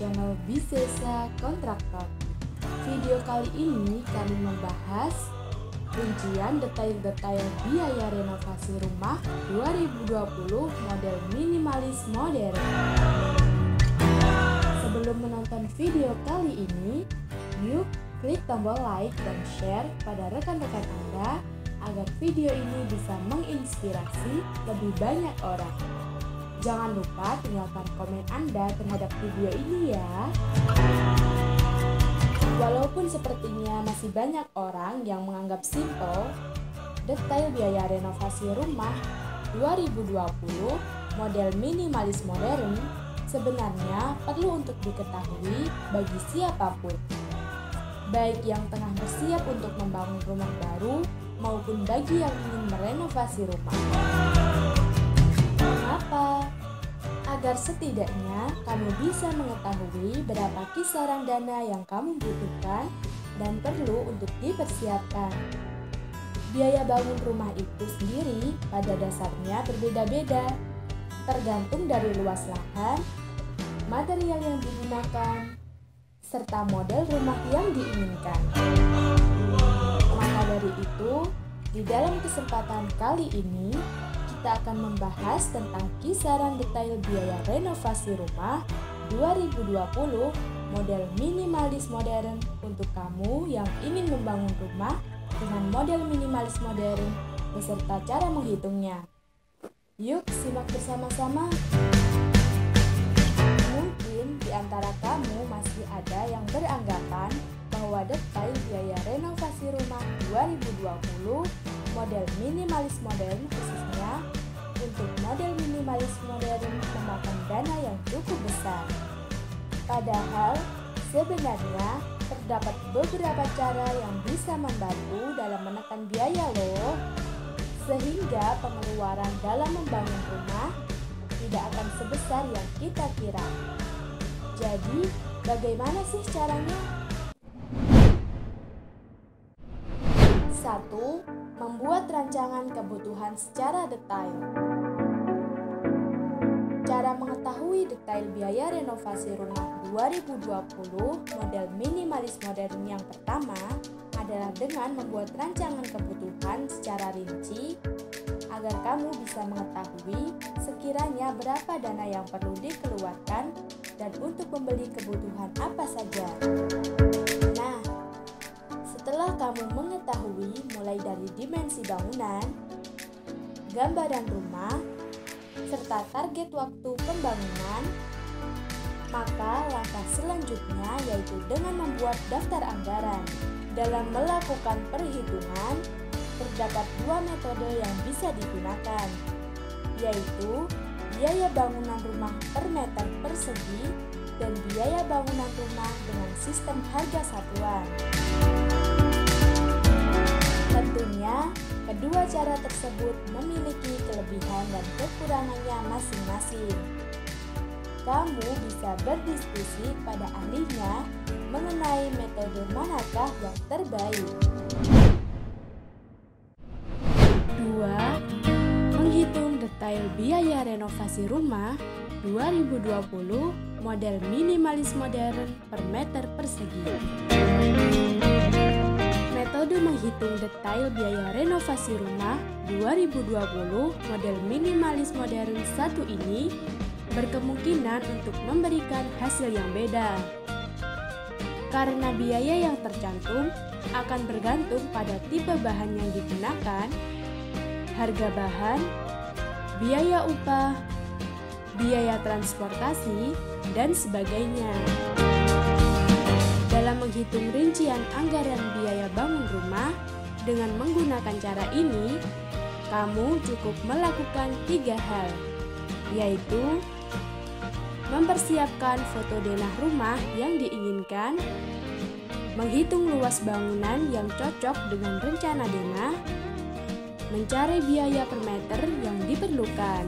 channel Bisesa Kontraktor. Video kali ini kami membahas rincian detail-detail biaya renovasi rumah 2020 model minimalis modern. Sebelum menonton video kali ini, yuk klik tombol like dan share pada rekan-rekan Anda agar video ini bisa menginspirasi lebih banyak orang. Jangan lupa tinggalkan komen Anda terhadap video ini ya. Walaupun sepertinya masih banyak orang yang menganggap simple, detail biaya renovasi rumah 2020 model minimalis modern sebenarnya perlu untuk diketahui bagi siapapun, baik yang tengah bersiap untuk membangun rumah baru maupun bagi yang ingin merenovasi rumah. Mengapa? Agar setidaknya kamu bisa mengetahui berapa kisaran dana yang kamu butuhkan dan perlu untuk dipersiapkan. Biaya bangun rumah itu sendiri pada dasarnya berbeda-beda, tergantung dari luas lahan, material yang digunakan, serta model rumah yang diinginkan. Maka dari itu, di dalam kesempatan kali ini, kita akan membahas tentang kisaran detail biaya renovasi rumah 2020 model minimalis modern untuk kamu yang ingin membangun rumah dengan model minimalis modern beserta cara menghitungnya. Yuk simak bersama-sama. Mungkin di antara kamu masih ada yang beranggapan bahwa detail biaya renovasi rumah 2020 model minimalis modern khususnya untuk model minimalis modern memakan dana yang cukup besar. Padahal sebenarnya terdapat beberapa cara yang bisa membantu dalam menekan biaya loh, sehingga pengeluaran dalam membangun rumah tidak akan sebesar yang kita kira. Jadi, bagaimana sih caranya? 1. Membuat rancangan kebutuhan secara detail. Cara mengetahui detail biaya renovasi rumah 2020 model minimalis modern yang pertama adalah dengan membuat rancangan kebutuhan secara rinci agar kamu bisa mengetahui sekiranya berapa dana yang perlu dikeluarkan dan untuk membeli kebutuhan apa saja. Nah, setelah kamu mengetahui mulai dari dimensi bangunan, gambaran rumah, serta target waktu pembangunan, maka langkah selanjutnya yaitu dengan membuat daftar anggaran. Dalam melakukan perhitungan, terdapat dua metode yang bisa digunakan, yaitu biaya bangunan rumah per meter persegi dan biaya bangunan rumah dengan sistem harga satuan. Tentunya, kedua cara tersebut memiliki kelebihan dan kekurangannya masing-masing. Kamu bisa berdiskusi pada ahlinya mengenai metode manakah yang terbaik. 2. Menghitung detail biaya renovasi rumah 2020 model minimalis modern per meter persegi. Metode menghitung detail biaya renovasi rumah 2020 model minimalis modern satu ini berkemungkinan untuk memberikan hasil yang beda. Karena biaya yang tercantum akan bergantung pada tipe bahan yang digunakan, harga bahan, biaya upah, biaya transportasi, dan sebagainya. Dalam menghitung rincian anggaran biaya bangun rumah dengan menggunakan cara ini, kamu cukup melakukan 3 hal, yaitu mempersiapkan foto denah rumah yang diinginkan, menghitung luas bangunan yang cocok dengan rencana denah, mencari biaya per meter yang diperlukan.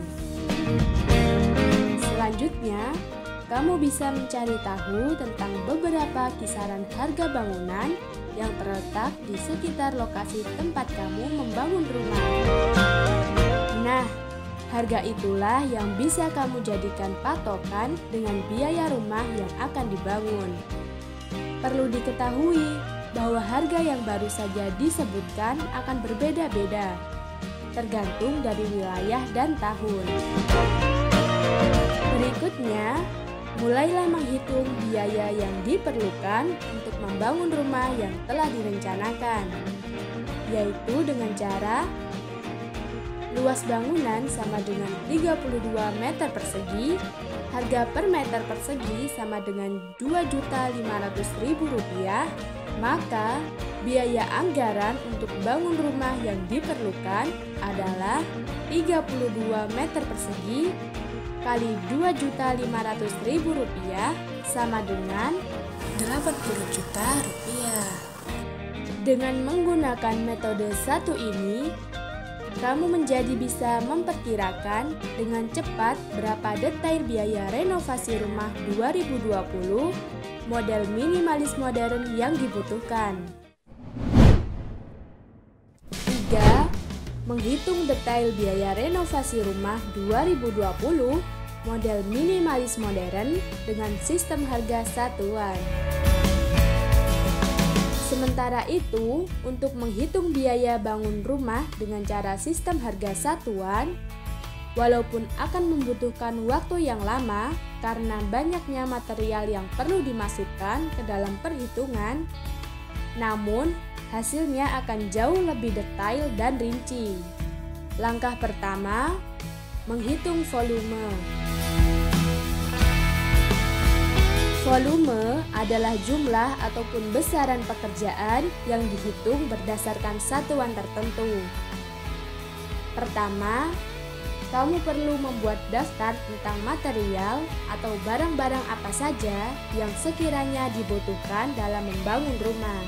Selanjutnya, kamu bisa mencari tahu tentang beberapa kisaran harga bangunan yang terletak di sekitar lokasi tempat kamu membangun rumah. Nah, Harga itulah yang bisa kamu jadikan patokan dengan biaya rumah yang akan dibangun. Perlu diketahui bahwa harga yang baru saja disebutkan akan berbeda-beda, tergantung dari wilayah dan tahun. Berikutnya, mulailah menghitung biaya yang diperlukan untuk membangun rumah yang telah direncanakan, yaitu dengan cara luas bangunan sama dengan 32 meter persegi, harga per meter persegi sama dengan Rp2.500.000, maka biaya anggaran untuk bangun rumah yang diperlukan adalah 32 meter persegi kali Rp2.500.000 sama dengan Rp80 juta. Dengan menggunakan metode satu ini, kamu menjadi bisa memperkirakan dengan cepat berapa detail biaya renovasi rumah 2020 model minimalis modern yang dibutuhkan. 3. Menghitung detail biaya renovasi rumah 2020 model minimalis modern dengan sistem harga satuan. Sementara itu, untuk menghitung biaya bangun rumah dengan cara sistem harga satuan, walaupun akan membutuhkan waktu yang lama karena banyaknya material yang perlu dimasukkan ke dalam perhitungan, namun hasilnya akan jauh lebih detail dan rinci. Langkah pertama, menghitung volume. Volume adalah jumlah ataupun besaran pekerjaan yang dihitung berdasarkan satuan tertentu. Pertama, kamu perlu membuat daftar tentang material atau barang-barang apa saja yang sekiranya dibutuhkan dalam membangun rumah.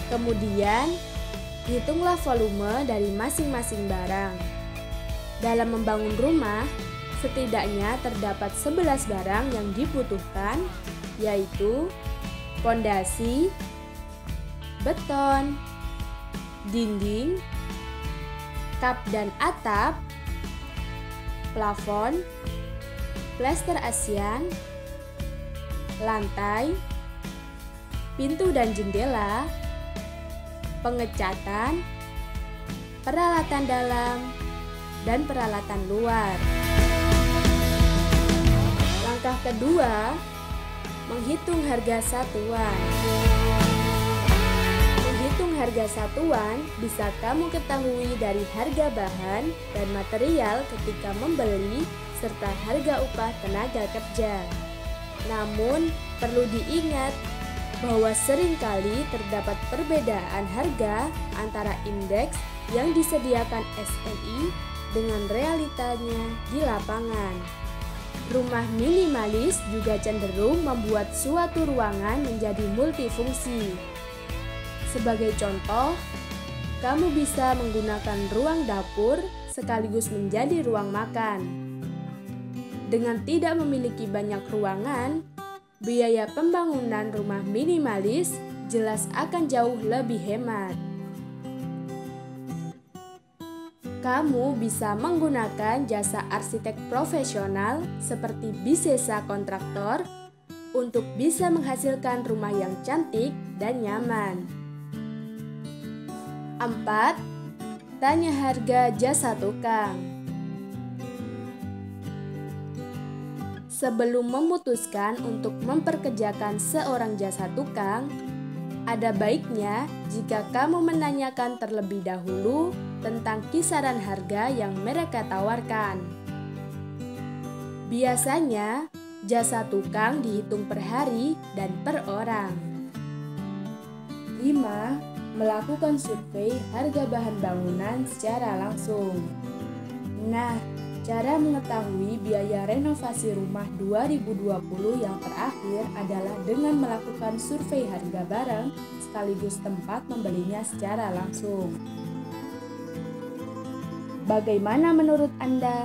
Kemudian, hitunglah volume dari masing-masing barang. Dalam membangun rumah, setidaknya terdapat 11 barang yang dibutuhkan, yaitu pondasi, beton, dinding, kap dan atap, plafon, plester ASEAN, lantai, pintu dan jendela, pengecatan, peralatan dalam, dan peralatan luar. Langkah kedua, menghitung harga satuan. Menghitung harga satuan bisa kamu ketahui dari harga bahan dan material ketika membeli serta harga upah tenaga kerja. Namun, perlu diingat bahwa seringkali terdapat perbedaan harga antara indeks yang disediakan SNI dengan realitanya di lapangan. Rumah minimalis juga cenderung membuat suatu ruangan menjadi multifungsi. Sebagai contoh, kamu bisa menggunakan ruang dapur sekaligus menjadi ruang makan. Dengan tidak memiliki banyak ruangan, biaya pembangunan rumah minimalis jelas akan jauh lebih hemat. Kamu bisa menggunakan jasa arsitek profesional seperti Bisesa Kontraktor untuk bisa menghasilkan rumah yang cantik dan nyaman. 4. Tanya harga jasa tukang. Sebelum memutuskan untuk memperkerjakan seorang jasa tukang, ada baiknya jika kamu menanyakan terlebih dahulu tentang kisaran harga yang mereka tawarkan. Biasanya, jasa tukang dihitung per hari dan per orang. 5. Melakukan survei harga bahan bangunan secara langsung. Nah, cara mengetahui biaya renovasi rumah 2020 yang terakhir adalah dengan melakukan survei harga barang sekaligus tempat membelinya secara langsung. Bagaimana menurut Anda?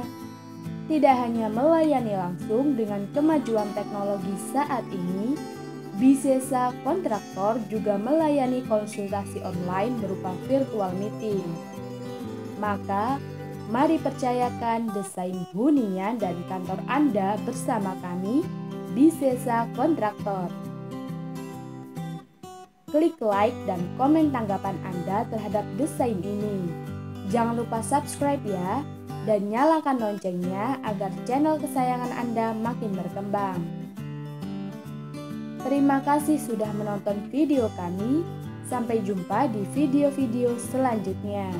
Tidak hanya melayani langsung dengan kemajuan teknologi saat ini, Bisesa Kontraktor juga melayani konsultasi online berupa virtual meeting. Maka, Mari percayakan desain hunian dan kantor Anda bersama kami di Sesa Kontraktor. Klik like dan komen tanggapan Anda terhadap desain ini. Jangan lupa subscribe ya, dan nyalakan loncengnya agar channel kesayangan Anda makin berkembang. Terima kasih sudah menonton video kami. Sampai jumpa di video-video selanjutnya.